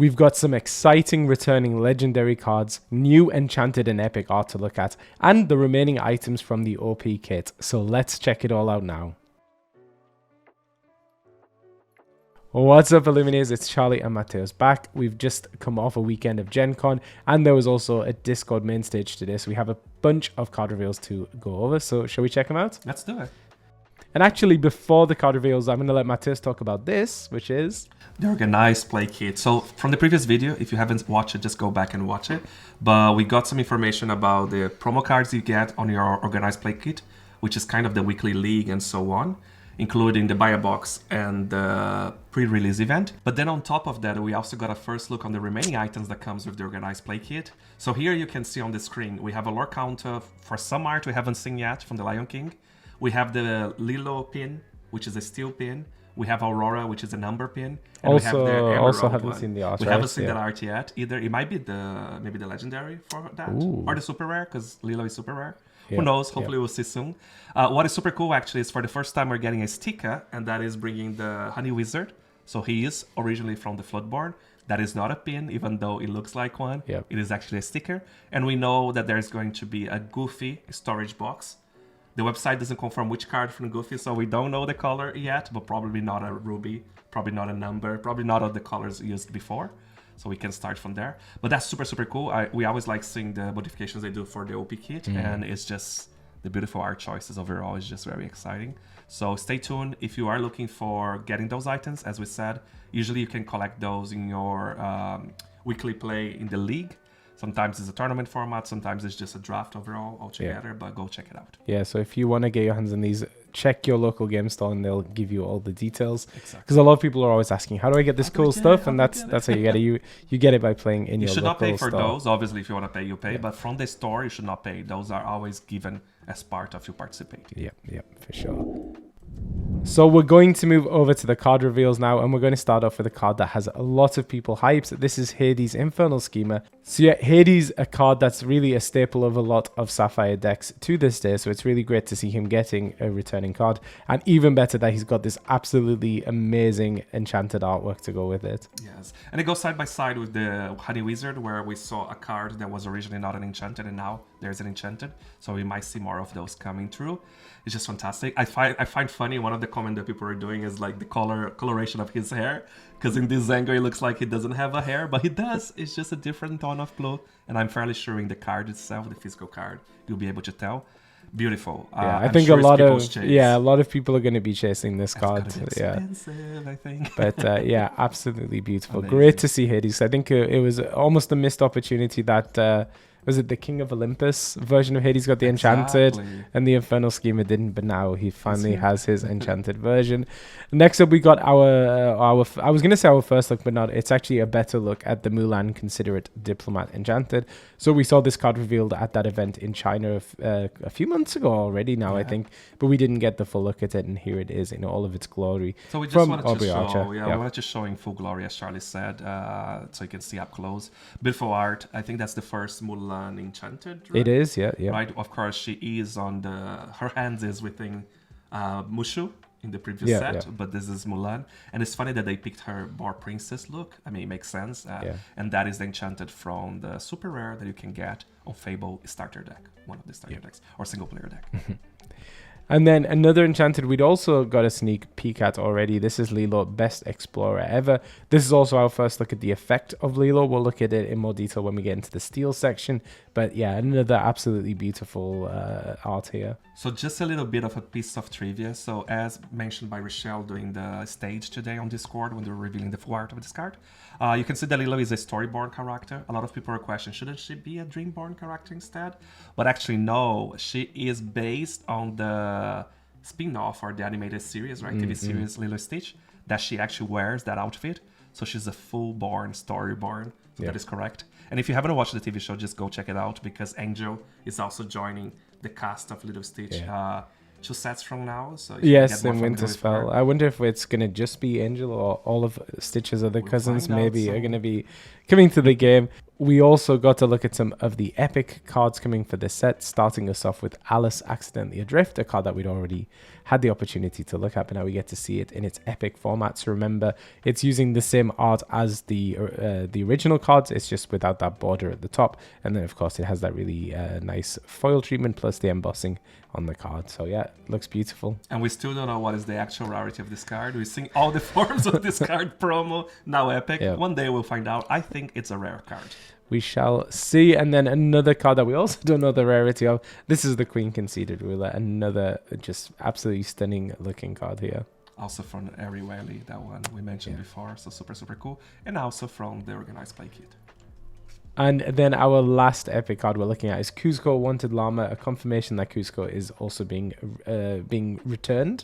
We've got some exciting returning legendary cards, new enchanted and epic art to look at, and the remaining items from the OP kit. So let's check it all out now. What's up, Illuminators? It's Charlie and Mateo's back. We've just come off a weekend of Gen Con, and there was also a Discord main stage today, so we have a bunch of card reveals to go over. So shall we check them out? Let's do it. And actually, before the card reveals, I'm going to let Mateus talk about this, which is the organized play kit. So from the previous video, if you haven't watched it, just go back and watch it. But we got some information about the promo cards you get on your organized play kit, which is kind of the weekly league and so on, including the buy a box and the pre-release event. But then on top of that, we also got a first look on the remaining items that comes with the organized play kit. So here you can see on the screen, we have a lore counter for some art we haven't seen yet from the Lion King. We have the Lilo pin, which is a steel pin. We have Aurora, which is a number pin. And we have the also Emerald haven't one. seen the art. We haven't seen that art yet either. It might be maybe the legendary for that, or the super rare, because Lilo is super rare. Who knows? Hopefully we'll see soon. What is super cool actually is for the first time we're getting a sticker, and that is bringing the Honey Wizard. So he is originally from the Floodborn. That is not a pin, even though it looks like one. It is actually a sticker. And we know that there's going to be a Goofy storage box. The website doesn't confirm which card from Goofy, so we don't know the color yet, but probably not a ruby, probably not a number, probably not all the colors used before. So we can start from there. But that's super, super cool. We always like seeing the modifications they do for the OP kit, and it's just the beautiful art choices overall is just very exciting. So stay tuned if you are looking for getting those items. As we said, usually you can collect those in your weekly play in the league. Sometimes it's a tournament format, sometimes it's just a draft overall altogether, but go check it out. Yeah, so if you want to get your hands on these, check your local game store and they'll give you all the details. Because a lot of people are always asking, how do I get this cool stuff? And that's how you get it. You get it by playing in your local store. You should not pay for those. Obviously, if you want to pay, you pay. But from the store, you should not pay. Those are always given as part of you participating. Yeah, for sure. So we're going to move over to the card reveals now, and we're going to start off with a card that has a lot of people hyped. This is Hades Infernal Schemer. So yeah, Hades, a card that's really a staple of a lot of Sapphire decks to this day, so it's really great to see him getting a returning card, and even better that he's got this absolutely amazing enchanted artwork to go with it. Yes, and it goes side by side with the Honey Wizard, where we saw a card that was originally not an enchanted, and now there's an enchanted, so we might see more of those coming through. It's just fantastic. I find funny, one of the comments that people are doing is like the coloration of his hair, because in this angle it looks like he doesn't have a hair, but he does. It's just a different tone of blue, and I'm fairly sure in the card itself, the physical card, you'll be able to tell. Beautiful. Yeah, I think a lot of people are going to be chasing this card. Expensive, I think. But yeah, absolutely beautiful. Amazing. Great to see Hades. I think it was almost a missed opportunity that was it the King of Olympus version of Hades got the Enchanted and the Infernal Schemer didn't, but now he finally has his Enchanted version. Next up, we got our I was going to say our first look, but not. It's actually a better look at the Mulan Considerate Diplomat Enchanted. So we saw this card revealed at that event in China a few months ago already now, I think, but we didn't get the full look at it, and here it is in all of its glory. So we just wanted to show, we wanted to show in full glory, as Charlie said, so you can see up close. Beautiful art. I think that's the first Mulan Enchanted, right? It is, yeah. Right, of course, she is on her hands is within Mushu in the previous set, but this is Mulan. And it's funny that they picked her more princess look. I mean, it makes sense. And that is the Enchanted from the super rare that you can get on Fabled starter deck, one of the starter decks, or single player deck. And then another Enchanted we'd also got a sneak peek at already. This is Lilo, Best Explorer Ever. This is also our first look at the effect of Lilo. We'll look at it in more detail when we get into the steel section. But yeah, another absolutely beautiful art here. So just a little bit of a piece of trivia. So as mentioned by Rochelle during the stage today on Discord when they were revealing the full art of this card, you can see that Lilo is a Storyborn character. A lot of people are questioning, shouldn't she be a Dreamborn character instead? But actually no, she is based on the spin-off or the animated series, right? TV series Lilo Stitch, that she actually wears that outfit. So she's a full-born Storyborn. So that is correct. And if you haven't watched the TV show, just go check it out, because Angel is also joining the cast of Lilo Stitch 2 sets from now. So yes, in Winterspell. I wonder if it's going to just be Angel or all of Stitch's other cousins maybe are going to be coming to the game. we also got to look at some of the epic cards coming for this set, starting us off with Alice Accidentally Adrift, a card that we'd already had the opportunity to look at, but now we get to see it in its epic format. So remember, it's using the same art as the original cards, it's just without that border at the top. And then, of course, it has that really nice foil treatment plus the embossing on the card. So yeah, it looks beautiful. And we still don't know what is the actual rarity of this card. We've seen all the forms of this card promo, now epic. Yeah. One day we'll find out. I think it's a rare card. We shall see. And then another card that we also don't know the rarity of. This is the Queen Conceded Ruler. Another just absolutely stunning looking card here. Also from Airy Valley, that one we mentioned before. So super, super cool. And also from the Organized Play Kit. And then our last epic card we're looking at is Kuzco Wanted Llama, a confirmation that Kuzco is also being returned.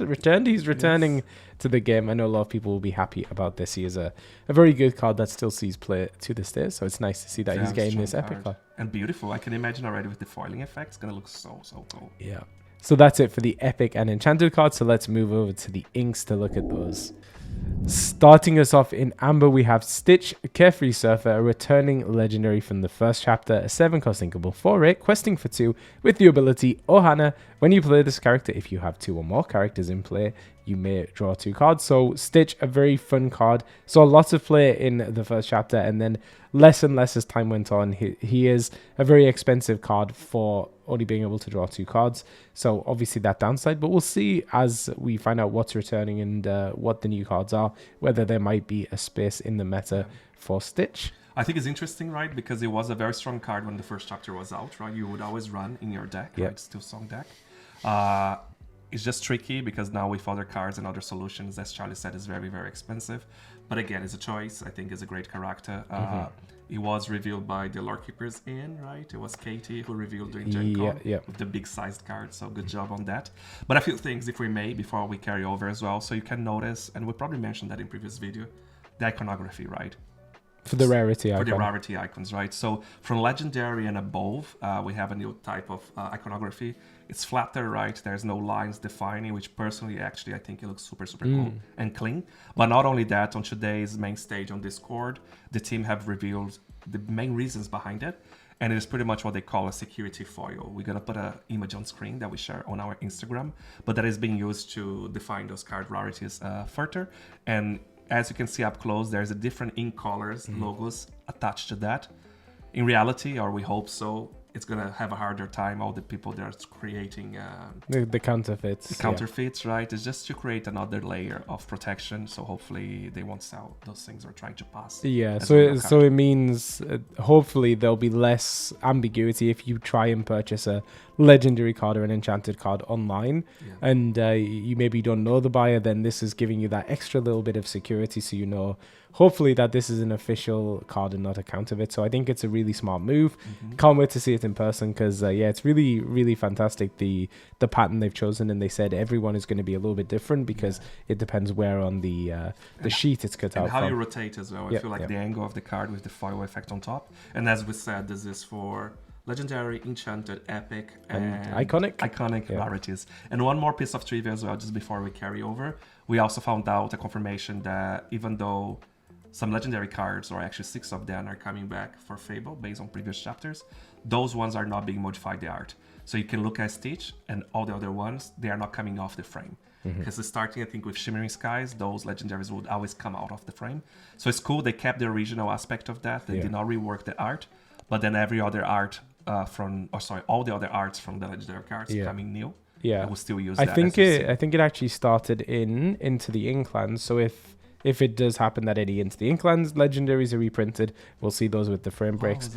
He's returning to the game. I know a lot of people will be happy about this. He is a very good card that still sees play to this day. So it's nice to see that he's getting this epic card. And beautiful. I can imagine already with the foiling effect. It's going to look so, so cool. Yeah. So that's it for the epic and enchanted cards. So let's move over to the inks to look at those. Starting us off in amber, we have Stitch, Carefree Surfer, a returning legendary from the first chapter, a 7-cost inkable 4/8, questing for 2, with the ability Ohana. When you play this character, if you have 2 or more characters in play, you may draw 2 cards. So Stitch, a very fun card. Saw lots of play in the first chapter, and then less and less as time went on. He is a very expensive card for only being able to draw 2 cards. So obviously that downside, but we'll see as we find out what's returning and what the new cards are, whether there might be a space in the meta for Stitch. I think it's interesting, right? Because it was a very strong card when the first chapter was out, right? You would always run in your deck, right? Still strong deck. It's just tricky because now with other cards and other solutions, as Charlie said, is very, very expensive. But again, it's a choice. I think it's a great character. It was revealed by the lore keepers right? It was Katie who revealed during Gen Con with the big sized card. So good job on that. But a few things, if we may, before we carry over as well. So you can notice, and we probably mentioned that in previous video, the iconography, right? For the rarity icon. For the rarity icons, right? So from Legendary and above, we have a new type of iconography. It's flatter, right? There's no lines defining, which personally, actually, I think it looks super, super cool and clean. But not only that, on today's main stage on Discord, the team have revealed the main reasons behind it. And it is pretty much what they call a security foil. We're going to put an image on screen that we share on our Instagram, but that is being used to define those card rarities further. And as you can see up close, there's a different ink colors, logos attached to that. In reality, or we hope so, it's going to have a harder time, all the people that are creating the counterfeits. The counterfeits, right? It's just to create another layer of protection. So hopefully they won't sell those things we're trying to pass. Yeah, so it means hopefully there'll be less ambiguity if you try and purchase a legendary card or an enchanted card online and you maybe don't know the buyer, then this is giving you that extra little bit of security, so you know hopefully that this is an official card and not a counterfeit. So I think it's a really smart move. Can't wait to see it in person because it's really, really fantastic, the pattern they've chosen, and they said everyone is going to be a little bit different because it depends where on the sheet it's cut out and how from. You rotate as well. I feel like the angle of the card with the foil effect on top. And as we said, this is for Legendary, Enchanted, Epic, and iconic rarities. And one more piece of trivia as well, just before we carry over. We also found out a confirmation that even though some legendary cards, or actually 6 of them, are coming back for Fabled based on previous chapters, those ones are not being modified the art. So you can look at Stitch and all the other ones, they are not coming off the frame. Because starting, I think, with Shimmering Skies, those legendaries would always come out of the frame. So it's cool, they kept the original aspect of that. They did not rework the art, but then every other art all the other arts from the legendary cards coming new. Yeah, we'll still use that. I think it actually started in Into the Inklands. So if it does happen that any Into the Inklands legendaries are reprinted, we'll see those with the frame breaks.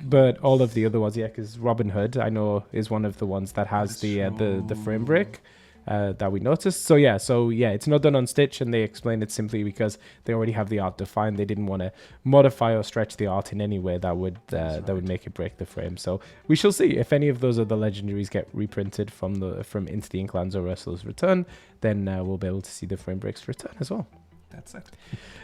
But all of the other ones, because Robin Hood, I know, is one of the ones that has the frame break. That we noticed. So it's not done on Stitch, and they explained it simply because they already have the art defined. They didn't want to modify or stretch the art in any way that would would make it break the frame. So we shall see if any of those other legendaries get reprinted from Into the Inklands or Ursula's Return. Then we'll be able to see the frame breaks return as well. That's it.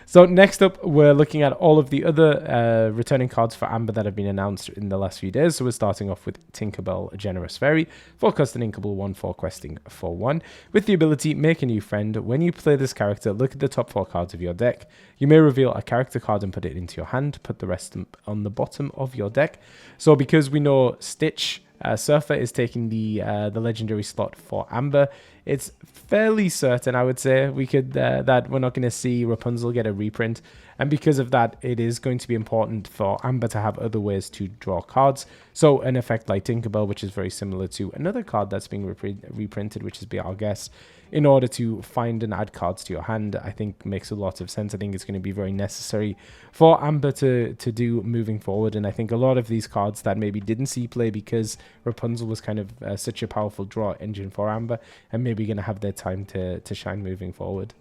So next up, we're looking at all of the other returning cards for Amber that have been announced in the last few days. So we're starting off with Tinkerbell, Generous Fairy, 4 cost and inkable, 1/4 questing for 1. With the ability, make a new friend. When you play this character, look at the top 4 cards of your deck. You may reveal a character card and put it into your hand. Put the rest on the bottom of your deck. So because we know Stitch, Surfer is taking the legendary slot for Amber, it's fairly certain, I would say, that we're not going to see Rapunzel get a reprint. And because of that, it is going to be important for Amber to have other ways to draw cards. So an effect like Tinkerbell, which is very similar to another card that's being reprinted, which is Be Our Guest, in order to find and add cards to your hand, I think makes a lot of sense. I think it's going to be very necessary for Amber to do moving forward. And I think a lot of these cards that maybe didn't see play because Rapunzel was kind of such a powerful draw engine for Amber, and maybe going to have their time to shine moving forward.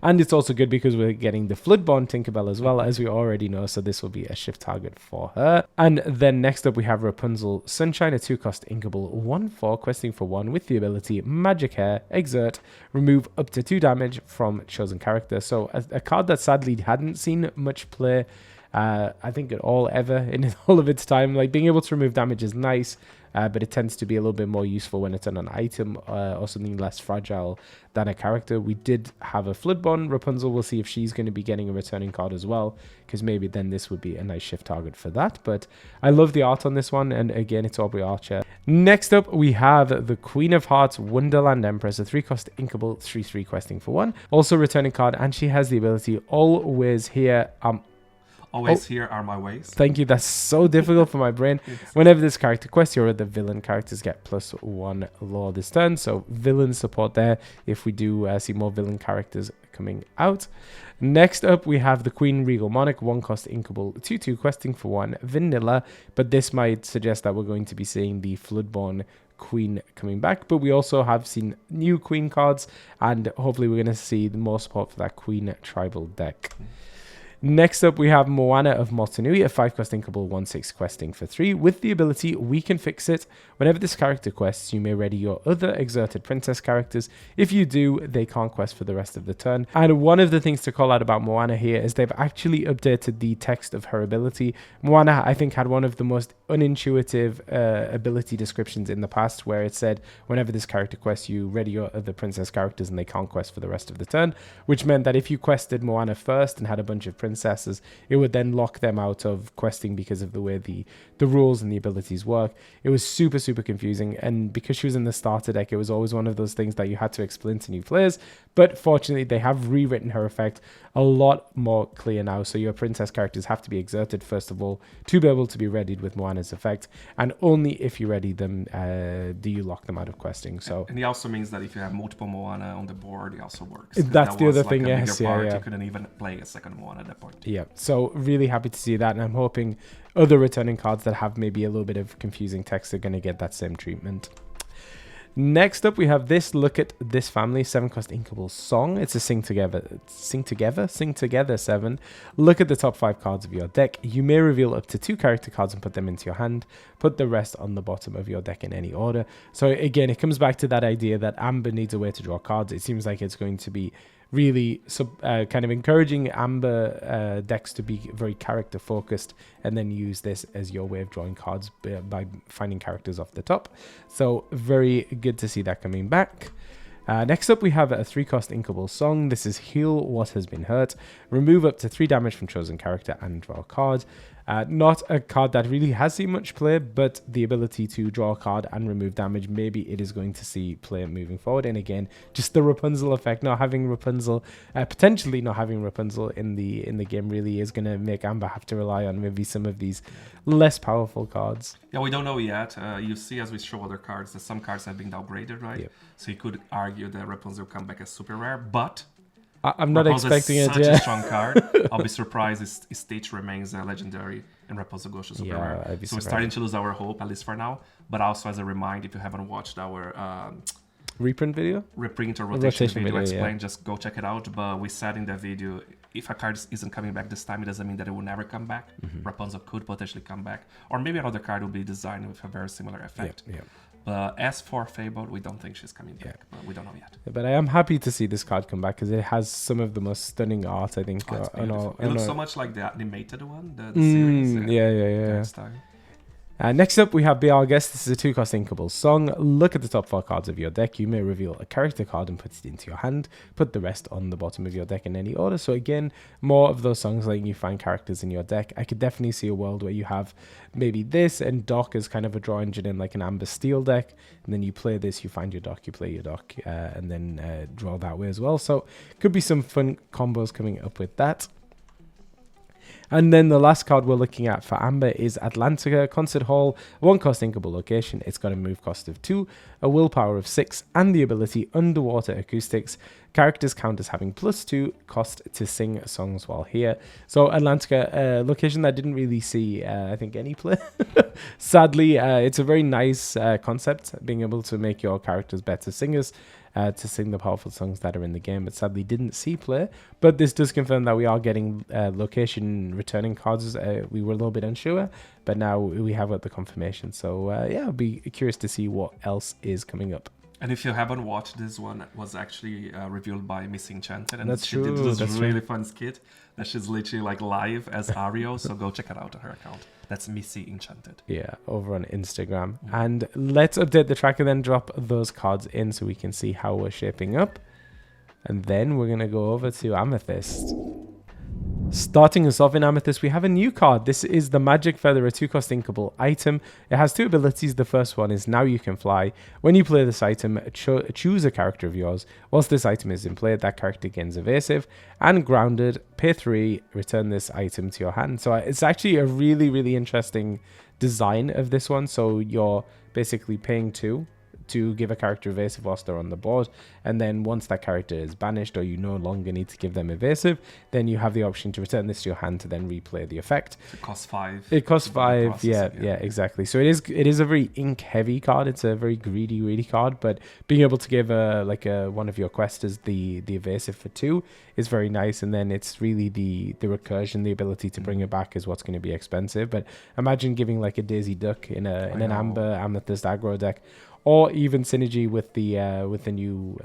And it's also good because we're getting the Floodborn Tinkerbell as well, as we already know, so this will be a shift target for her. And then next up we have Rapunzel Sunshine, a 2-cost inkable, 1/4 questing for 1 with the ability Magic Hair, Exert, remove up to 2 damage from chosen character. So a card that sadly hadn't seen much play, I think at all ever in all of its time. Like, being able to remove damage is nice, but it tends to be a little bit more useful when it's on an item or something less fragile than a character. We did have a Floodborn Rapunzel. We'll see if she's going to be getting a returning card as well, because maybe then this would be a nice shift target for that. But I love the art on this one, and again, it's Aubrey Archer. Next up, we have the Queen of Hearts Wonderland Empress, a 3-cost inkable, 3/3 questing for 1. Also returning card, and she has the ability Always Here. Always here are my ways. Thank you. That's so difficult for my brain. Whenever this character quests, your other villain characters get +1 law this turn. So villain support there if we do see more villain characters coming out. Next up, we have the Queen Regal Monarch, 1-cost inkable, 2/2 questing for 1 vanilla. But this might suggest that we're going to be seeing the Floodborn Queen coming back, but we also have seen new Queen cards, and hopefully we're going to see more support for that Queen tribal deck. Next up, we have Moana of Motunui, a 5-cost inkable, 1/6 questing for 3. With the ability, We Can Fix It. Whenever this character quests, you may ready your other exerted princess characters. If you do, they can't quest for the rest of the turn. And one of the things to call out about Moana here is they've actually updated the text of her ability. Moana, I think, had one of the most unintuitive ability descriptions in the past, where it said, whenever this character quests, you ready your other princess characters and they can't quest for the rest of the turn, which meant that if you quested Moana first and had a bunch of princesses, it would then lock them out of questing because of the way the rules and the abilities work. It was super confusing, and because she was in the starter deck, it was always one of those things that you had to explain to new players. But fortunately, they have rewritten her effect a lot more clear now. So your princess characters have to be exerted first of all to be able to be readied with Moana's effect, and only if you ready them do you lock them out of questing. So, and it also means that if you have multiple Moana on the board, it also works. That's the other thing. Yes, yeah. You couldn't even play a second Moana at that point. Yeah, so really happy to see that, and I'm hoping other returning cards that have maybe a little bit of confusing text are going to get that same treatment. Next up, we have this Look at This Family, 7-cost inkable song. It's a sing together 7. Look at the top 5 cards of your deck. You may reveal up to 2 character cards and put them into your hand. Put the rest on the bottom of your deck in any order. So again, it comes back to that idea that Amber needs a way to draw cards. It seems like it's going to be really kind of encouraging Amber decks to be very character focused, and then use this as your way of drawing cards by finding characters off the top. So very good to see that coming back. Next up, we have a 3-cost inkable song. This is Heal What Has Been Hurt. Remove up to 3 damage from chosen character and draw a card. Not a card that really has seen much play, but the ability to draw a card and remove damage, maybe it is going to see play moving forward. And again, just the Rapunzel effect, potentially not having Rapunzel in the game really is going to make Amber have to rely on maybe some of these less powerful cards. Yeah, we don't know yet. You see, as we show other cards, that some cards have been downgraded, right? Yep. So you could argue that Rapunzel will come back as super rare, but I'm not expecting it. Such a strong card. I'll be surprised if Stitch remains legendary and Rapunzel goes to super rare. So we're starting to lose our hope, at least for now. But also as a reminder, if you haven't watched our reprint video, reprint or rotation video explained, just go check it out. But we said in that video, if a card isn't coming back this time, it doesn't mean that it will never come back. Rapunzel could potentially come back, or maybe another card will be designed with a very similar effect. But as for Fabled, we don't think she's coming back, but we don't know yet. But I am happy to see this card come back because it has some of the most stunning art, I think. It looks so much like the animated one, the series. Yeah. Style. Next up, we have Be Our Guest. This is a 2-cost Inkable song. Look at the top 4 cards of your deck. You may reveal a character card and put it into your hand. Put the rest on the bottom of your deck in any order. So again, more of those songs letting you find characters in your deck. I could definitely see a world where you have maybe this and Doc as kind of a draw engine in like an Amber Steel deck. And then you play this, you find your Doc, you play your Doc, and then draw that way as well. So could be some fun combos coming up with that. And then the last card we're looking at for Amber is Atlantica Concert Hall, 1-cost Inkable location. It's got a move cost of 2, a willpower of 6, and the ability Underwater Acoustics. Characters count as having +2 cost to sing songs while here. So Atlantica, a location that didn't really see, I think, any play. Sadly, it's a very nice concept, being able to make your characters better singers. To sing the powerful songs that are in the game, but sadly didn't see play. But this does confirm that we are getting location returning cards. We were a little bit unsure, but now we have got the confirmation. So yeah, I'll be curious to see what else is coming up. And if you haven't watched, this one was actually revealed by Miss Enchanted, and she did this really fun skit that she's literally like live as Ariel. So go check it out on her account. That's Missy Enchanted. Yeah, over on Instagram. And let's update the tracker, then drop those cards in so we can see how we're shaping up. And then we're going to go over to Amethyst. Starting us off in Amethyst, we have a new card. This is the Magic Feather, a 2-cost Inkable item. It has 2 abilities. The first one is Now You Can Fly. When you play this item, choose a character of yours. Whilst this item is in play, that character gains Evasive and Grounded. Pay 3, return this item to your hand. So it's actually a really, really interesting design of this one. So you're basically paying 2 to give a character evasive whilst they're on the board, and then once that character is banished or you no longer need to give them evasive, then you have the option to return this to your hand to then replay the effect. It costs 5. It costs 5. Yeah, exactly. So it is a very ink heavy card. It's a very greedy card, but being able to give one of your questers the evasive for 2 is very nice. And then it's really the recursion, the ability to bring it back is what's going to be expensive. But imagine giving like a Daisy Duck in an Amber Amethyst aggro deck. Or even synergy with the new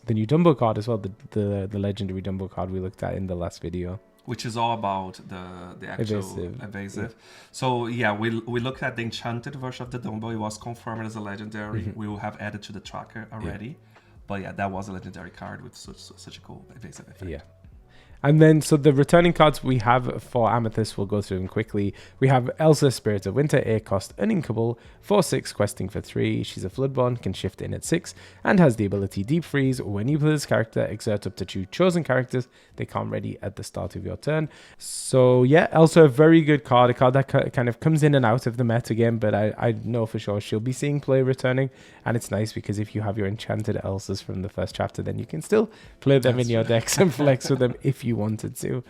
Dumbo card as well, the legendary Dumbo card we looked at in the last video, which is all about the actual evasive. Yeah. So yeah, we looked at the enchanted version of the Dumbo. It was confirmed as a legendary. We will have added to the tracker already. Yeah. But yeah, that was a legendary card with such a cool evasive effect. Yeah. And then, so the returning cards we have for Amethyst, we'll go through them quickly. We have Elsa, Spirit of Winter, 8-cost, uninkable, 4/6, questing for 3. She's a Floodborn, can shift in at 6, and has the ability Deep Freeze. When you play this character, exert up to 2 chosen characters. They can't ready at the start of your turn. So yeah, Elsa, a very good card, a card that kind of comes in and out of the meta game, but I know for sure she'll be seeing play returning. And it's nice because if you have your enchanted Elsas from the first chapter, then you can still play them in your decks and flex with them if you wanted to.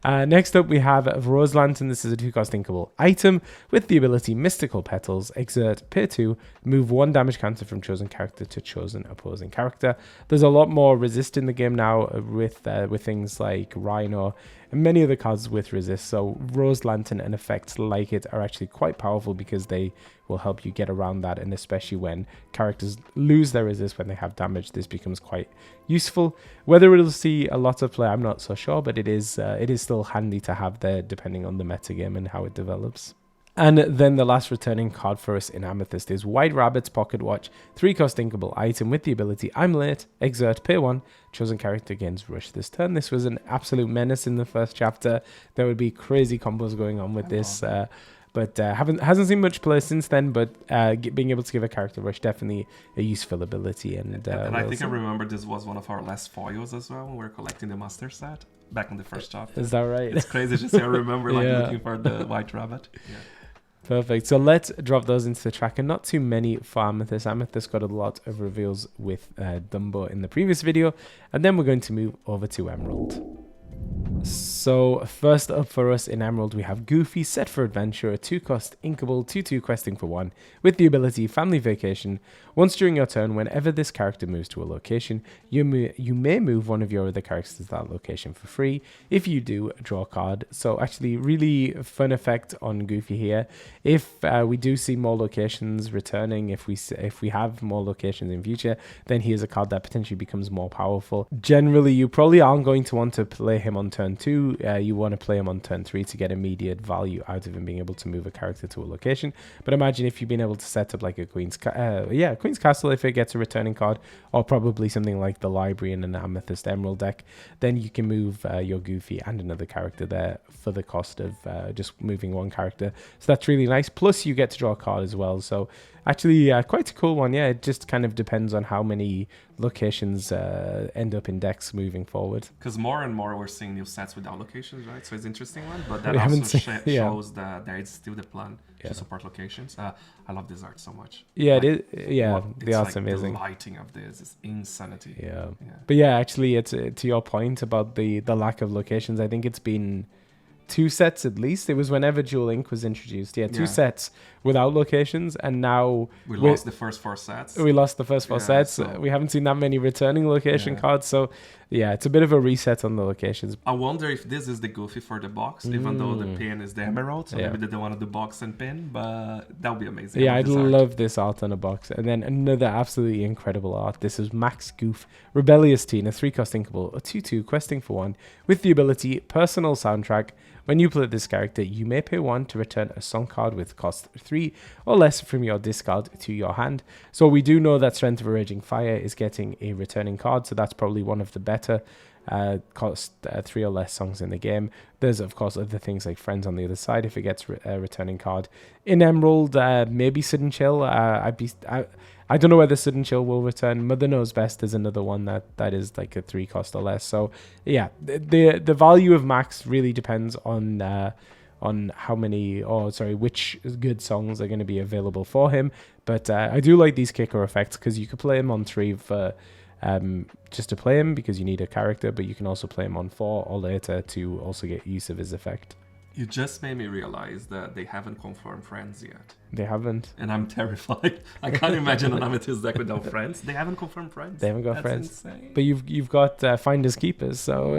Next up, we have Rose Lantern. This is a 2-cost Inkable item with the ability Mystical Petals. Exert, pay 2, move 1 damage counter from chosen character to chosen opposing character. There's a lot more resist in the game now with things like Rhino and many other cards with resist. So Rose Lantern and effects like it are actually quite powerful because they will help you get around that, and especially when characters lose their resist when they have damage, this becomes quite useful. Whether it'll see a lot of play, I'm not so sure, but it is still handy to have there depending on the metagame and how it develops. And then the last returning card for us in Amethyst is White Rabbit's Pocket Watch, 3-cost Inkable item with the ability I'm late, exert, pay 1, chosen character gains rush this turn. This was an absolute menace in the first chapter. There would be crazy combos going on with this. But hasn't seen much play since then, but being able to give a character rush, definitely a useful ability. And I think I remember this was one of our last foils as well when we were collecting the master set back in the first chapter. Is that right? It's crazy just to remember looking for the White Rabbit. Yeah. Perfect. So let's drop those into the tracker. Not too many for Amethyst. Amethyst got a lot of reveals with Dumbo in the previous video. And then we're going to move over to Emerald. So first up for us in Emerald, we have Goofy, set for adventure, a 2-cost inkable, 2/2 questing for 1, with the ability Family Vacation. Once during your turn, whenever this character moves to a location, you may move one of your other characters to that location for free. If you do, draw a card. So actually, really fun effect on Goofy here. If we do see more locations returning, if we have more locations in future, then he is a card that potentially becomes more powerful. Generally, you probably aren't going to want to play him on turn 2. You want to play him on turn 3 to get immediate value out of him being able to move a character to a location. But imagine if you've been able to set up like a Queen's Castle if it gets a returning card, or probably something like the Library in an Amethyst Emerald deck, then you can move your Goofy and another character there for the cost of just moving one character. So that's really nice. Plus you get to draw a card as well. So actually quite a cool one. Yeah, it just kind of depends on how many locations end up in decks moving forward. Because more and more we're seeing new sets without locations, right? So it's an interesting one, but that also shows that there is still the plan to support locations. I love this art so much. Yeah, like, it is. Yeah, the art's like amazing. The lighting of this is insanity. Yeah. But yeah, actually, it's to your point about the lack of locations. I think it's been 2 sets at least. It was whenever Dual Ink was introduced. 2 sets without locations, and now we lost the first 4 sets. We lost the first 4 sets. So we haven't seen that many returning location cards. So yeah, it's a bit of a reset on the locations. I wonder if this is the Goofy for the box, even though the pin is the Emerald. So maybe they don't want to do box and pin, but that would be amazing. Yeah, I'd love this art on a box. And then another absolutely incredible art. This is Max Goof, Rebellious Teen, a 3-cost inkable, a 2/2 questing for 1, with the ability Personal Soundtrack. When you play this character, you may pay 1 to return a song card with cost 3 or less from your discard to your hand. So we do know that Strength of a Raging Fire is getting a returning card, so that's probably one of the better cost 3 or less songs in the game. There's of course other things like Friends on the other side if it gets a returning card. In Emerald, maybe Sudden Chill. I don't know whether Sudden Chill will return. Mother Knows Best is another one that is like a 3 cost or less. So yeah, the value of Max really depends on how many, which good songs are going to be available for him. But I do like these kicker effects because you could play him on 3 for just to play him because you need a character, but you can also play him on 4 or later to also get use of his effect. You just made me realize that they haven't confirmed Friends yet. They haven't. And I'm terrified. I can't imagine an Amethyst deck without Friends. They haven't confirmed Friends. They haven't got That's Friends. Insane. But you've got Finders Keepers, so...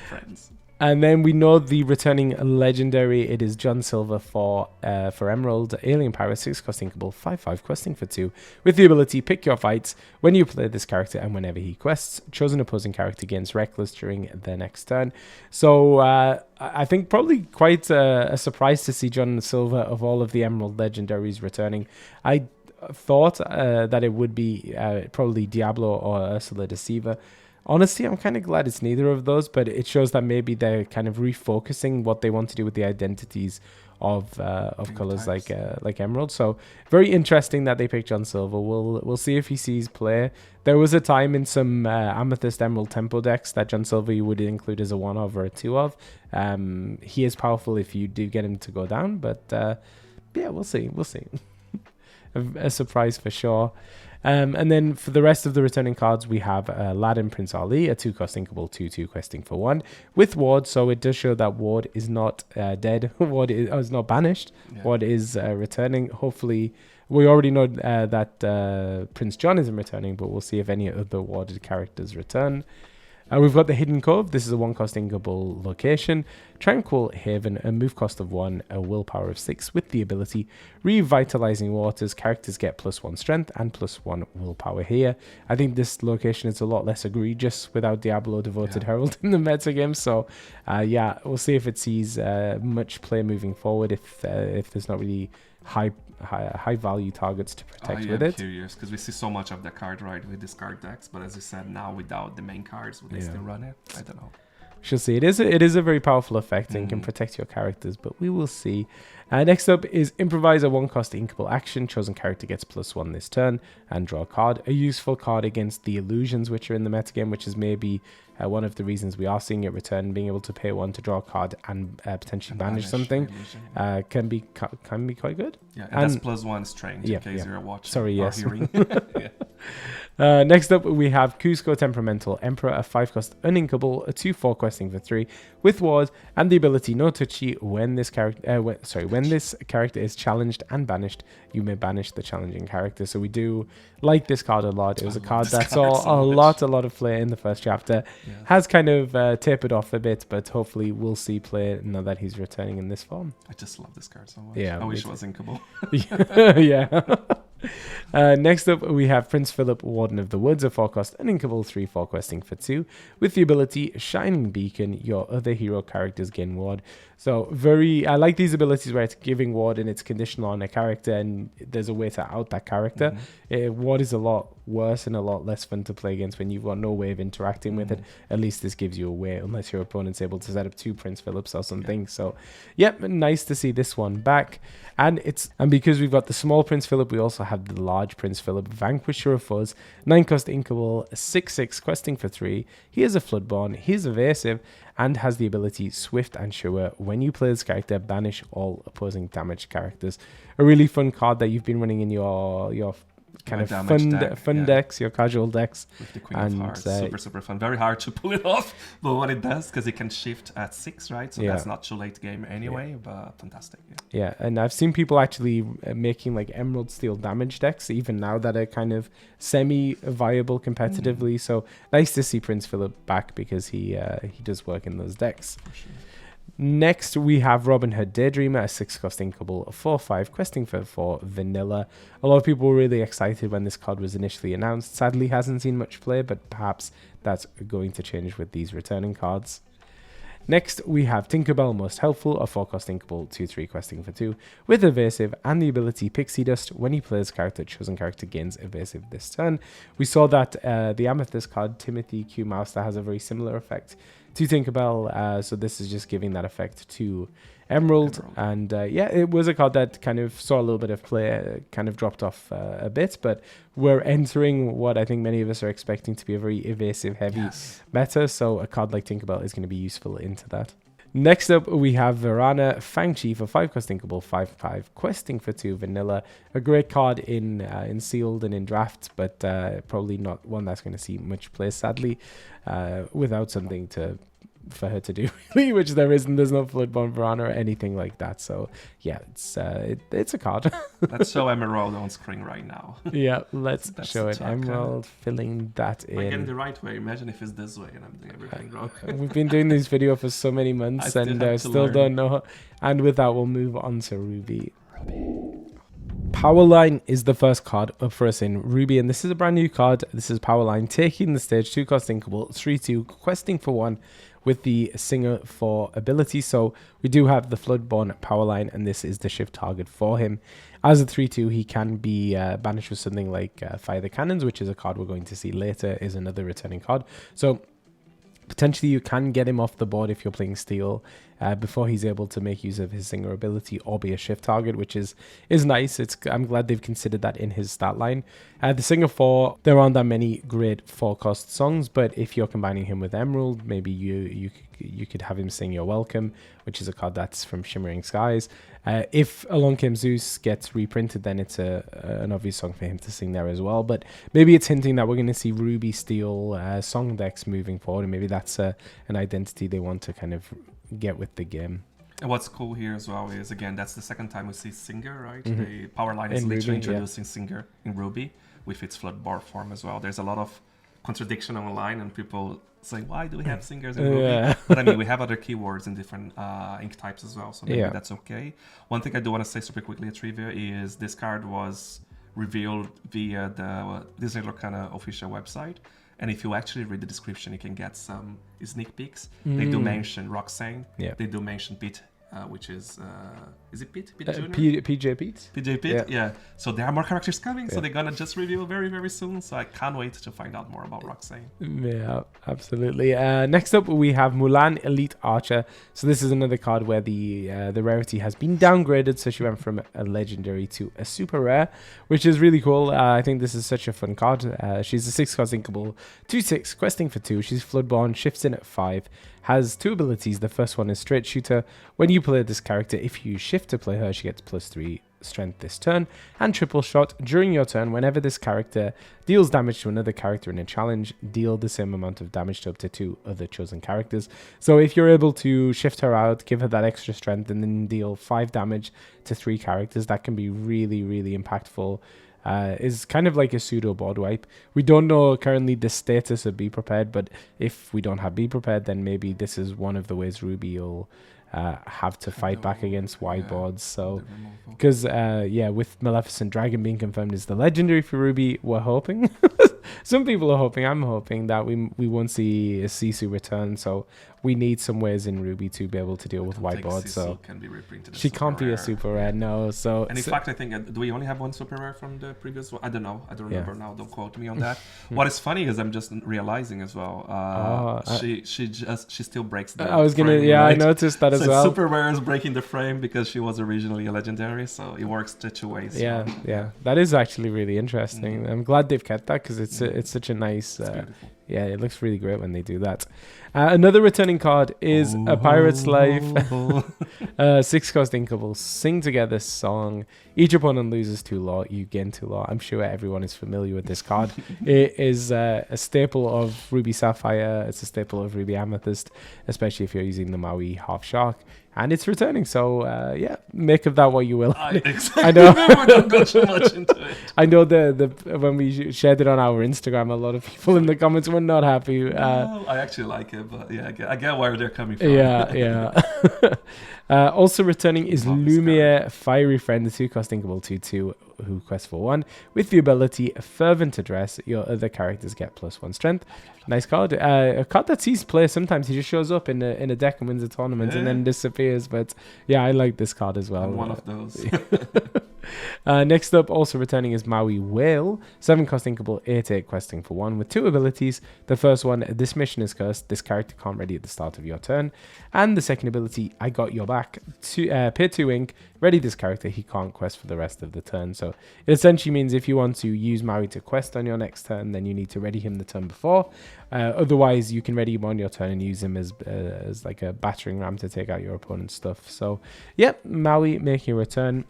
Friends. And then we know the returning legendary. It is John Silver for Emerald, Alien Pirate, 6-cost inkable, 5/5 questing for 2, with the ability Pick Your Fights. When you play this character and whenever he quests, chosen opposing character gains Reckless during their next turn. So I think probably quite a surprise to see John Silver of all of the Emerald legendaries returning. I thought that it would be probably Diablo or Ursula Deceiver. Honestly, I'm kind of glad it's neither of those, but it shows that maybe they're kind of refocusing what they want to do with the identities of colors like Emerald. So very interesting that they picked John Silver. We'll see if he sees play. There was a time in some Amethyst Emerald Tempo decks that John Silver you would include as a 1 of or a 2 of. He is powerful if you do get him to go down, but yeah, we'll see. A surprise for sure. And then for the rest of the returning cards, we have Aladdin Prince Ali, a 2-cost inkable, 2/2 questing for 1, with Ward. So it does show that Ward is not dead. Ward is not banished. Yeah. Ward is returning. Hopefully, we already know that Prince John isn't returning, but we'll see if any other warded characters return. We've got the Hidden Cove. This is a 1-cost inkable location. Tranquil Haven, a move cost of 1, a willpower of 6, with the ability Revitalizing Waters. Characters get +1 strength and +1 willpower here. I think this location is a lot less egregious without Diablo Devoted Herald in the metagame. So yeah, we'll see if it sees much play moving forward if there's not really high value targets to protect with it. I'm curious because we see so much of the card right with these card decks, but as you said, now without the main cards, would they still run it? I don't know. She'll see. It is a very powerful effect and can protect your characters, but we will see. Next up is Improvise, a 1-cost inkable action. Chosen character gets +1 this turn and draw a card. A useful card against the illusions which are in the metagame, which is maybe one of the reasons we are seeing it return. Being able to pay 1 to draw a card and potentially banish something can be quite good. Yeah, and that's +1 strength in case you're watching or hearing. Next up, we have Cusco Temperamental Emperor, a 5-cost uninkable, a 2/4 questing for 3 with ward, and the ability No Touchy. When this character, when this character is challenged and banished, you may banish the challenging character. So we do like this card a lot. It was a card that saw a lot of play in the first chapter. Yeah. Has kind of tapered off a bit, but hopefully we'll see play now that he's returning in this form. I just love this card so much. Yeah, I wish it was inkable. Yeah. Next up, we have Prince Philip, Warden of the Woods, a 4-cost uninkable, 3/4 questing for 2 with the ability Shining Beacon. Your other hero characters gain ward. So I like these abilities where it's giving ward and it's conditional on a character, and there's a way to out that character. Ward is a lot worse and a lot less fun to play against when you've got no way of interacting with it. At least this gives you a way, unless your opponent's able to set up 2 Prince Philips or something. Yeah. So, yep, nice to see this one back. And because we've got the small Prince Philip, we also have the large Prince Philip, Vanquisher of Foes, 9-cost inkable, 6/6 questing for 3. He is a Floodborn, he's evasive, and has the ability Swift and Sure. When you play this character, banish all opposing damage characters. A really fun card that you've been running in your kind of fun decks, your casual decks. With the Queen of Hearts, super fun. Very hard to pull it off, but what it does, because it can shift at 6, right? So that's not too late game anyway, but fantastic. Yeah, and I've seen people actually making like Emerald Steel damage decks, even now that are kind of semi-viable competitively. So nice to see Prince Philip back, because he does work in those decks. For sure. Next, we have Robin Hood Daydreamer, a 6-cost inkable, a 4/5 questing for 4 vanilla. A lot of people were really excited when this card was initially announced. Sadly, hasn't seen much play, but perhaps that's going to change with these returning cards. Next, we have Tinkerbell Most Helpful, a 4-cost inkable, 2/3 questing for 2 with evasive and the ability Pixie Dust. When you play this character, chosen character gains evasive this turn. We saw that the Amethyst card, Timothy Q Mouse, that has a very similar effect to Tinkerbell, so this is just giving that effect to Emerald. And it was a card that kind of saw a little bit of play, kind of dropped off a bit, but we're entering what I think many of us are expecting to be a very evasive heavy meta, so a card like Tinkerbell is going to be useful into that. Next up, we have Verana Fang Chief, a 5-cost inkable, 5/5 questing for 2 vanilla. A great card in sealed and in draft, but probably not one that's going to see much play, sadly, without something for her to do, really, which there isn't. There's no Floodborn Verana or anything like that. So yeah, it's a card. Let's show Emerald on screen right now. Yeah, let's show it. Emerald filling that in. I'm getting the right way. Imagine if it's this way and I'm doing everything wrong. We've been doing this video for so many months and still don't know. And with that, we'll move on to Ruby. Powerline is the first card up for us in Ruby, and this is a brand new card. This is Powerline taking the stage, 2-cost inkable, 3/2 questing for 1 with the Singer for ability. So we do have the Floodborn Powerline, and this is the shift target for him. As a 3/2, he can be banished with something like Fire the Cannons, which is a card we're going to see later, is another returning card. So potentially you can get him off the board if you're playing Steel before he's able to make use of his Singer ability or be a shift target, which is nice. I'm glad they've considered that in his stat line. The Singer 4, there aren't that many great 4-cost songs, but if you're combining him with Emerald, maybe you could have him sing You're Welcome, which is a card that's from Shimmering Skies. If Along Came Zeus gets reprinted, then it's an obvious song for him to sing there as well. But maybe it's hinting that we're going to see Ruby Steel song decks moving forward, and maybe that's an identity they want to kind of get with the game. And what's cool here as well is, again, that's the second time we see Singer, right? The Powerline is literally introducing Singer in Ruby with its Floodborn form as well. There's a lot of contradiction online and people saying, why do we have Singers in Ruby? But I mean, we have other keywords in different ink types as well, so maybe that's okay. One thing I do want to say super quickly at trivia is this card was revealed via the Disney Lorcana official website. And if you actually read the description, you can get some sneak peeks. They do mention Roxanne. They do mention Pete, which is it Pete? Pete Jr.? PJ Pete? PJ Pete, yeah. So there are more characters coming, so they're going to just reveal very, very soon. So I can't wait to find out more about Roxanne. Yeah, absolutely. Next up, we have Mulan Elite Archer. So this is another card where the rarity has been downgraded. So she went from a legendary to a super rare, which is really cool. I think this is such a fun card. She's a 6-cost inkable, 2/6, questing for 2. She's Floodborn, shifts in at 5. Has 2 abilities. The first one is Straight Shooter. When you play this character, if you shift to play her, she gets +3 strength this turn, and triple shot during your turn. Whenever this character deals damage to another character in a challenge, deal the same amount of damage to up to 2 other chosen characters. So if you're able to shift her out, give her that extra strength, and then deal 5 damage to 3 characters, that can be really, really impactful. Is kind of like a pseudo board wipe. We don't know currently the status of Be Prepared, but if we don't have Be Prepared, then maybe this is one of the ways Ruby will have to fight back against wide boards. So, because with Maleficent Dragon being confirmed as the legendary for Ruby, we're hoping. Some people are hoping. I'm hoping that we won't see a Sisu return. So we need some ways in Ruby to be able to deal with wide boards. So can be reprinted. She can't be a super rare, no. So and in fact, I think do we only have one super rare from the previous one? I don't know. I don't remember now. Don't quote me on that. What is funny is I'm just realizing as well. She still breaks the. I was gonna. Frame, right? I noticed that as well. Super rare is breaking the frame because she was originally a legendary, so it works two ways. Yeah. That is actually really interesting. I'm glad they've kept that because it's such a nice. Yeah, it looks really great when they do that. Another returning card is A Pirate's Life. 6-cost Inkable. Sing together song. Each opponent loses 2 law. You gain 2 law. I'm sure everyone is familiar with this card. It is a staple of Ruby Sapphire. It's a staple of Ruby Amethyst, especially if you're using the Maui Half Shark. And it's returning, so make of that what you will. I know. We don't go too much into it. I know when we shared it on our Instagram, a lot of people in the comments were not happy. No, I actually like it, but I get where they're coming from. Yeah. Also returning is Lumiere Fiery Friend, the 2-cost Inkable 2/2, who quests for 1 with the ability Fervent Address. Your other characters get +1 strength. Nice card. A card that sees play sometimes. He just shows up in a deck and wins a tournament and then disappears. But I like this card as well. I'm one of those. Next up, also returning is Maui Whale, 7-cost Inkable 8/8 questing for 1 with 2 abilities. The first one, this mission is cursed. This character can't ready at the start of your turn. And the second ability, I got your back. Pay 2 ink, ready this character. He can't quest for the rest of the turn. So it essentially means if you want to use Maui to quest on your next turn, then you need to ready him the turn before. Otherwise, you can ready him on your turn and use him as like a battering ram to take out your opponent's stuff. So, Maui making a return.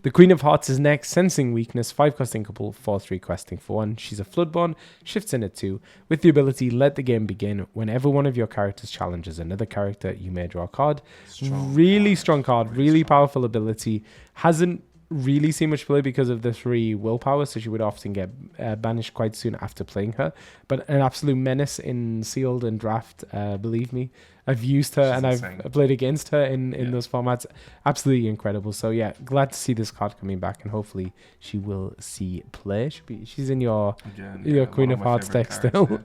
The Queen of Hearts is next. Sensing Weakness, 5-cost Inkable, 4/3 questing for 1. She's a Floodborn, shifts in at 2. With the ability Let the Game Begin. Whenever one of your characters challenges another character, you may draw a card. Strong card, really powerful ability. Hasn't really seen much play because of the 3 willpower, so she would often get banished quite soon after playing her. But an absolute menace in Sealed and Draft, believe me. I've used her and I've played against her in those formats. Absolutely incredible. So glad to see this card coming back, and hopefully she will see play. She's in your Queen of Hearts deck still.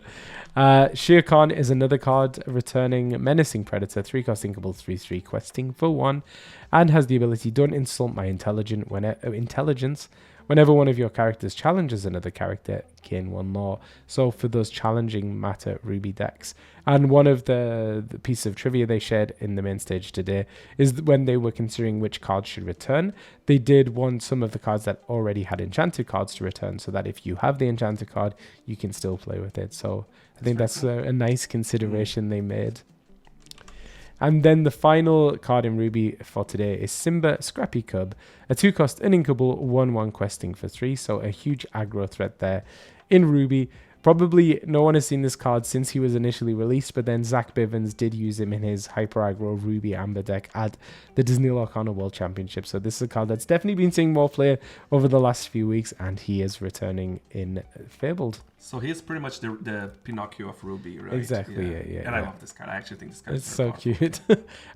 Shere Khan is another card returning. Menacing Predator, 3-cost Inkable, 3/3 questing for 1, and has the ability Don't Insult My Intelligence. Whenever one of your characters challenges another character, gain 1 law. So for those challenging Matter Ruby decks. And one of the pieces of trivia they shared in the main stage today is when they were considering which cards should return, they did want some of the cards that already had enchanted cards to return, so that if you have the enchanted card, you can still play with it. So I think that's a nice consideration they made. And then the final card in Ruby for today is Simba Scrappy Cub, a 2-cost uninkable 1/1 questing for 3, so a huge aggro threat there in Ruby. Probably no one has seen this card since he was initially released, but then Zach Bivens did use him in his Hyper Aggro Ruby Amber deck at the Disney Lorcana World Championship. So this is a card that's definitely been seeing more play over the last few weeks, and he is returning in Fabled. So he's pretty much the Pinocchio of Ruby, right? Exactly, yeah. And I love this card. I actually think this card is so cute.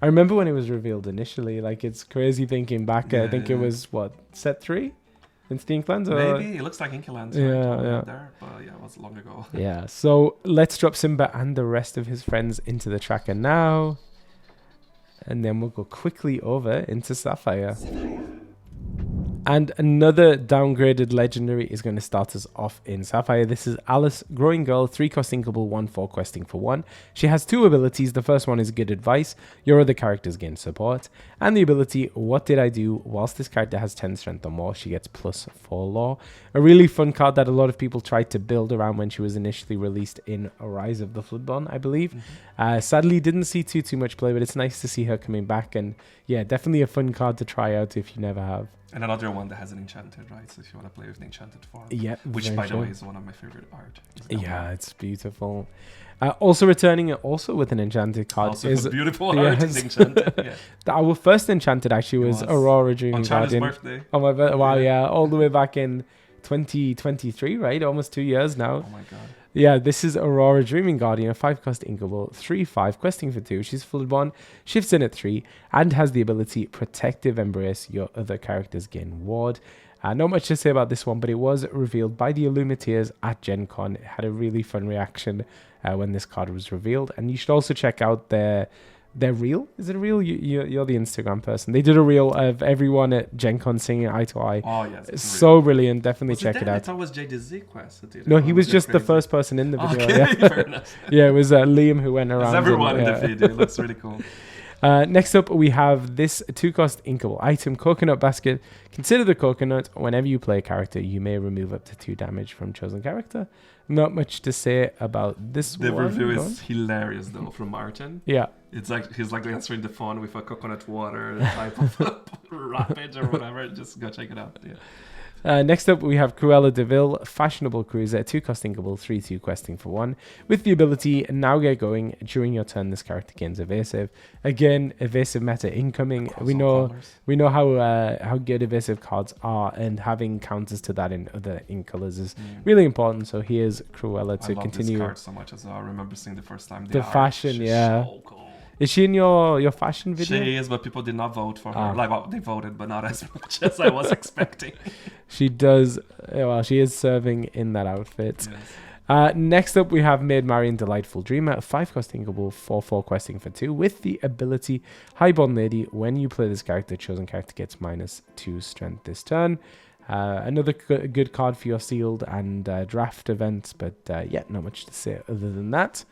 I remember when it was revealed initially, like it's crazy thinking back. I think it was, set 3? In Stinklands? Maybe. It looks like Inklands. There, but it was long ago. So let's drop Simba and the rest of his friends into the tracker now. And then we'll go quickly over into Sapphire. And another downgraded legendary is going to start us off in Sapphire. This is Alice, Growing Girl, 3-cost inkable, 1/4 questing for 1. She has 2 abilities. The first one is Good Advice. Your other characters gain support. And the ability, What Did I Do? Whilst this character has 10 strength or more, she gets +4 lore. A really fun card that a lot of people tried to build around when she was initially released in Rise of the Floodborn, I believe. Sadly, didn't see too much play, but it's nice to see her coming back. And yeah, definitely a fun card to try out if you never have. And another one that has an enchanted, right? So if you want to play with the enchanted form. Yeah, which, by the way, is one of my favorite art. Yeah, it's beautiful. Also returning also with an enchanted card also is beautiful art. Is enchanted. Yeah. Our first enchanted actually was Aurora Dreaming Guardian. On Charlie's birthday. Oh my god! Wow, yeah, all the way back in 2023, right? Almost 2 years now. Oh my god. Yeah, this is Aurora Dreaming Guardian, a 5-cost inkable, 3/5, questing for 2. She's Floodborn, shifts in at 3, and has the ability Protective Embrace. Your other characters gain ward. Not much to say about this one, but it was revealed by the Illuminateers at Gen Con. It had a really fun reaction when this card was revealed. And you should also check out their reel. Is it a reel? You're the Instagram person. They did a reel of everyone at Gen Con singing Eye to Eye. Oh, yes. It's so brilliant. Definitely check it out. I thought it was JDZ Quest. No, he was just the first person in the video. Okay, yeah. fair enough. Yeah, it was Liam who went around. It's everyone in the video. It looks really cool. Next up, we have this 2-cost inkable item, Coconut Basket. Consider the coconut. Whenever you play a character, you may remove up to 2 damage from chosen character. Not much to say about this one. The review is hilarious, though, from Martin. Yeah. It's like he's like answering the phone with a coconut water type of rampage or whatever. Just go check it out. Yeah. Next up, we have Cruella de Vil, Fashionable Cruiser, 2-cost inkable, 3/2 questing for 1. With the ability, Now Get Going. During your turn, this character gains evasive. Again, evasive meta incoming. We know how good evasive cards are, and having counters to that in other ink colors is really important. So here's Cruella to continue. I love this card so much as well. I remember seeing the first time. The fashion, yeah. So cool. Is she in your fashion video? She is, but people did not vote for her. Like, well, they voted, but not as much as I was expecting. She does. Well, she is serving in that outfit. Yes. Next up, we have Maid Marian Delightful Dreamer, a 5-cost inkable, 4/4 questing for 2, with the ability Highborn Lady. When you play this character, chosen character gets -2 strength this turn. Another good card for your sealed and draft events, but yeah, not much to say other than that.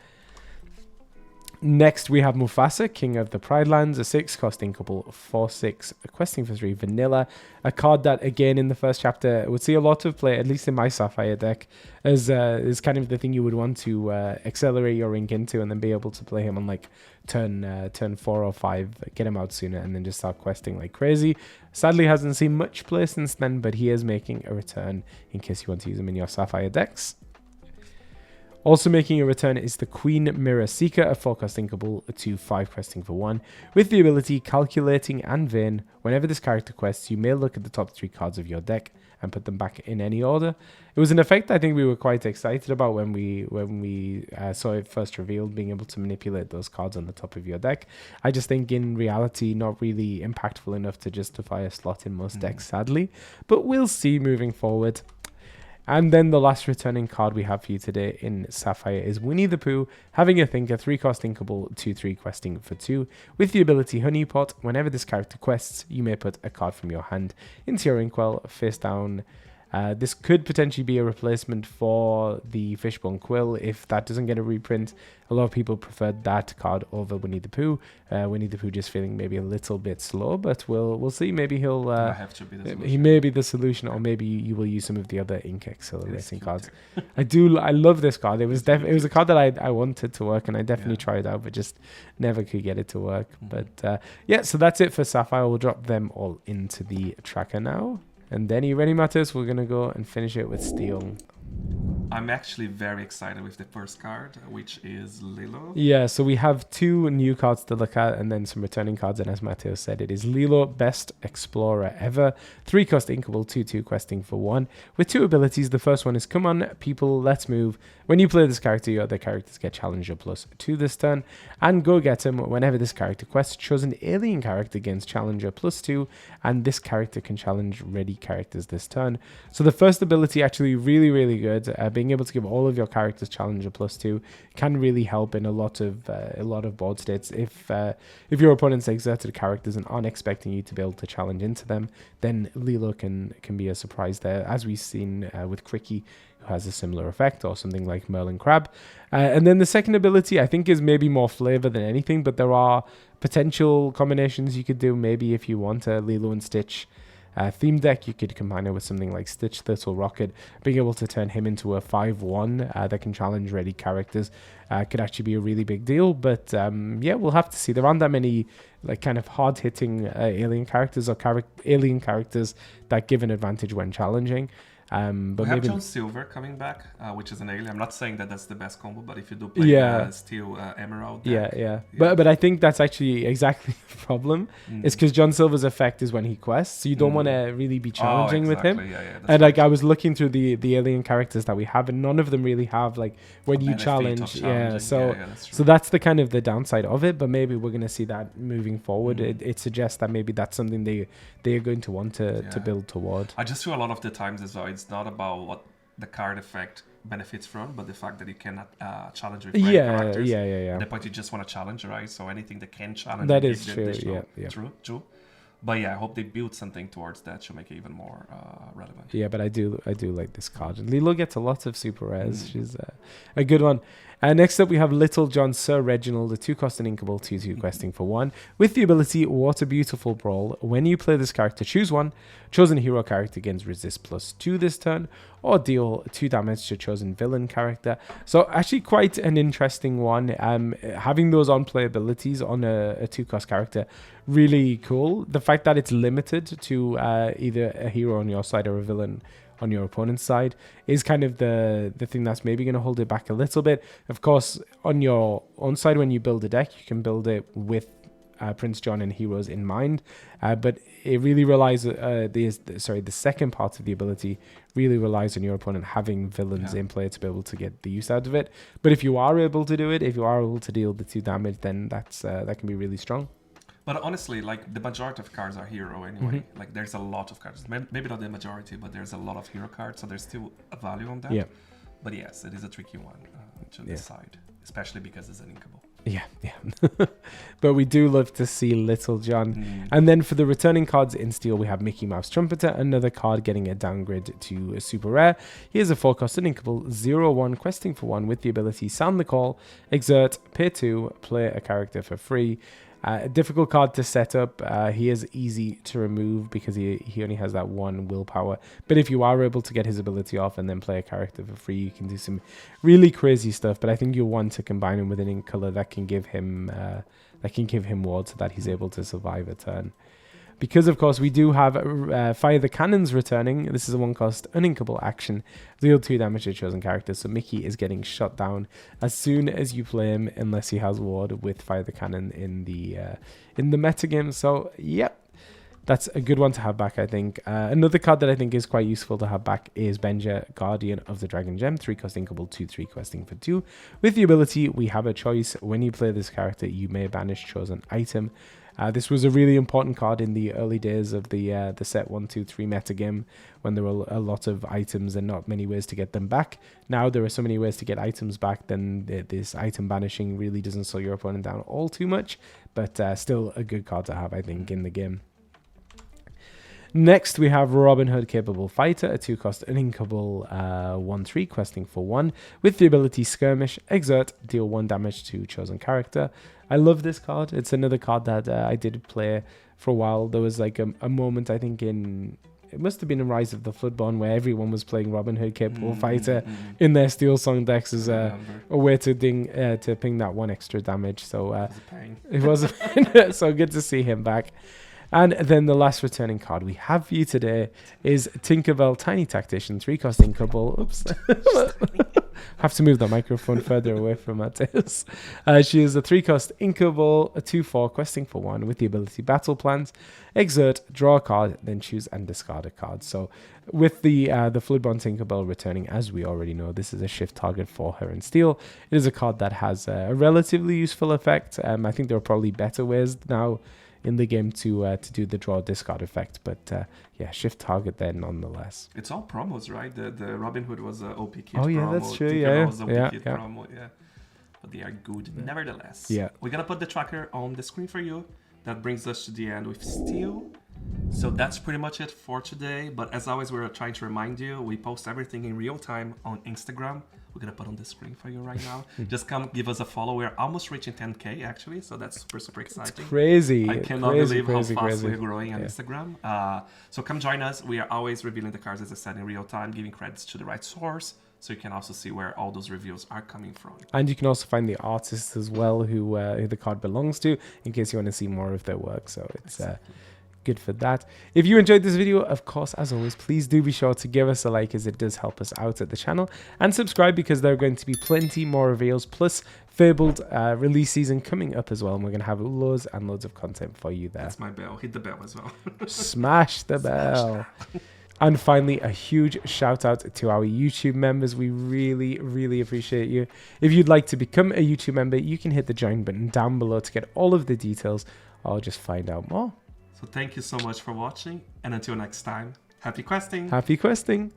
Next, we have Mufasa, King of the Pride Lands, a 6-cost inkable, 4/6, questing for 3, vanilla. A card that, again, in the first chapter, would see a lot of play, at least in my Sapphire deck, as is kind of the thing you would want to accelerate your ink into and then be able to play him on like turn 4 or 5, get him out sooner, and then just start questing like crazy. Sadly, hasn't seen much play since then, but he is making a return in case you want to use him in your Sapphire decks. Also making a return is the Queen Mirror Seeker, a 4-cost inkable, a 2/5 questing for 1. With the ability Calculating and Vain, whenever this character quests, you may look at the top 3 cards of your deck and put them back in any order. It was an effect I think we were quite excited about when we saw it first revealed, being able to manipulate those cards on the top of your deck. I just think in reality, not really impactful enough to justify a slot in most decks, sadly. But we'll see moving forward. And then the last returning card we have for you today in Sapphire is Winnie the Pooh, having a Thinker, 3-cost inkable, 2/3 questing for 2. With the ability Honeypot, whenever this character quests, you may put a card from your hand into your inkwell, face down. This could potentially be a replacement for the Fishbone Quill if that doesn't get a reprint. A lot of people preferred that card over Winnie the Pooh. Winnie the Pooh just feeling maybe a little bit slow, but we'll see. Maybe he'll have to be the solution. He may be the solution, or maybe you will use some of the other ink accelerating cards. I love this card. It was a card that I wanted to work, and I definitely tried out, but just never could get it to work. But yeah, so that's it for Sapphire. We'll drop them all into the tracker now. And then, you ready, Matheus? We're going to go and finish it with Steel. I'm actually very excited with the first card, which is Lilo. Yeah, so we have 2 new cards to look at and then some returning cards. And as Matteo said, it is Lilo, Best Explorer Ever. 3-cost inkable, 2/2 questing for 1. With 2 abilities, the first one is Come On, People, Let's Move. When you play this character, your other characters get Challenger +2 this turn. And Go Get Him, whenever this character quests, chosen alien character gains Challenger +2. And this character can challenge ready characters this turn. So the first ability actually really, really good. Being being able to give all of your characters challenge a +2 can really help in a lot of board states. If your opponents exerted characters and aren't expecting you to be able to challenge into them, then Lilo can be a surprise there, as we've seen with Cricky, who has a similar effect, or something like Merlin Crab. And then the second ability, I think, is maybe more flavor than anything, but there are potential combinations you could do. Maybe if you want a Lilo and Stitch theme deck, you could combine it with something like Stitch Little Rocket. Being able to turn him into a 5/1 that can challenge ready characters could actually be a really big deal. But yeah, we'll have to see. There aren't that many like kind of hard-hitting alien characters or alien characters that give an advantage when challenging. But we have maybe John Silver coming back, which is an alien. I'm not saying that that's the best combo, but if you do play Steel Emerald deck, yeah. But I think that's actually exactly the problem. It's because John Silver's effect is when he quests, so you don't want to really be challenging with him. And like I was looking through the alien characters that we have, and none of them really have like when you challenge. So that's the kind of the downside of it. But maybe we're going to see that moving forward. It suggests that maybe that's something they are going to want to build toward. I just feel a lot of the times as well, it's not about what the card effect benefits from, but the fact that you cannot challenge with characters. At the point you just want to challenge, right? So anything that can challenge. That is true. True. But yeah, I hope they build something towards that to make it even more relevant. Yeah, but I do like this card. And Lilo gets a lot of super rares. She's a good one. Next up, we have Little John Sir Reginald, a 2-cost and inkable 2/2 questing for 1. With the ability, What a Beautiful Brawl. When you play this character, choose one. Chosen hero character gains resist +2 this turn, or deal 2 damage to chosen villain character. So actually quite an interesting one. Having those on-play abilities on a 2-cost character, really cool. The fact that it's limited to either a hero on your side or a villain on your opponent's side is kind of the thing that's maybe going to hold it back a little bit. Of course, on your own side, when you build a deck, you can build it with Prince John and heroes in mind, but it really relies the second part of the ability really relies on your opponent having villains in play to be able to get the use out of it. But if you are able to do it, if you are able to deal the 2 damage, then that can be really strong. But honestly, like the majority of cards are hero anyway. Like there's a lot of cards. Maybe not the majority, but there's a lot of hero cards. So there's still a value on that. Yeah. But yes, it is a tricky one to decide, especially because it's an inkable. Yeah. But we do love to see Little John. And then for the returning cards in Steel, we have Mickey Mouse Trumpeter, another card getting a downgrade to a super rare. Here's a 4-cost and inkable 0/1 questing for 1 with the ability Sound the Call, Exert, pay 2, play a character for free. A difficult card to set up. He is easy to remove because he only has that 1 willpower. But if you are able to get his ability off and then play a character for free, you can do some really crazy stuff. But I think you'll want to combine him with an ink color that can give him ward so that he's able to survive a turn. Because, of course, we do have Fire the Cannons returning. This is a 1-cost uninkable action. Deal 2 damage to chosen character. So Mickey is getting shot down as soon as you play him, unless he has ward with Fire the Cannon in the metagame. So, yep. That's a good one to have back, I think. Another card that I think is quite useful to have back is Benja, Guardian of the Dragon Gem. 3-cost inkable, 2/3 questing for 2. With the ability, we have a choice. When you play this character, you may banish chosen item. This was a really important card in the early days of the set 1, 2, 3 metagame, when there were a lot of items and not many ways to get them back. Now there are so many ways to get items back, then this item banishing really doesn't slow your opponent down all too much, but still a good card to have, I think, in the game. Next, we have Robin Hood Capable Fighter, a 2-cost uninkable 1/3 questing for 1 with the ability Skirmish, Exert, deal 1 damage to chosen character. I love this card. It's another card that I did play for a while. There was like a moment, I think, it must have been in Rise of the Floodborn, where everyone was playing Robin Hood Capable Fighter in their Steel Song decks as a way to ping that 1 extra damage. So it was a pain. So good to see him back. And then the last returning card we have for you today is Tinkerbell Tiny Tactician, 3-cost inkable. Oops. Have to move the microphone further away from Mateus. She is a 3-cost inkable, a 2/4 questing for 1 with the ability Battle Plans, Exert, draw a card, then choose and discard a card. So with the Floodborn Tinkerbell returning, as we already know, this is a shift target for her in Steel. It is a card that has a relatively useful effect. I think there are probably better ways now in the game to do the draw discard effect. But yeah, shift target there nonetheless. It's all promos, right? The Robin Hood was a OP kit promo. Yeah, that's true. Yeah, was OP kit promo. Yeah, but they are good nevertheless. Yeah, we're gonna put the tracker on the screen for you. That brings us to the end with Steel. So that's pretty much it for today. But as always, we're trying to remind you, we post everything in real time on Instagram. We're going to put on the screen for you right now. Just come give us a follow. We're almost reaching 10K actually. So that's super exciting. It's crazy. I cannot believe how fast we're growing on Instagram. So come join us. We are always revealing the cards, as I said, in real time, giving credits to the right source. So you can also see where all those reviews are coming from. And you can also find the artists as well who the card belongs to, in case you want to see more of their work. So it's good for that. If you enjoyed this video, of course, as always, please do be sure to give us a like, as it does help us out at the channel, and subscribe, because there are going to be plenty more reveals, plus Fabled release season coming up as well, and we're going to have loads and loads of content for you there. That's my bell. Hit the bell as well. Smash the bell. And finally, a huge shout out to our YouTube members. We really appreciate you. If you'd like to become a YouTube member, you can hit the join button down below to get all of the details, or just find out more. So thank you so much for watching, and until next time, happy questing! Happy questing!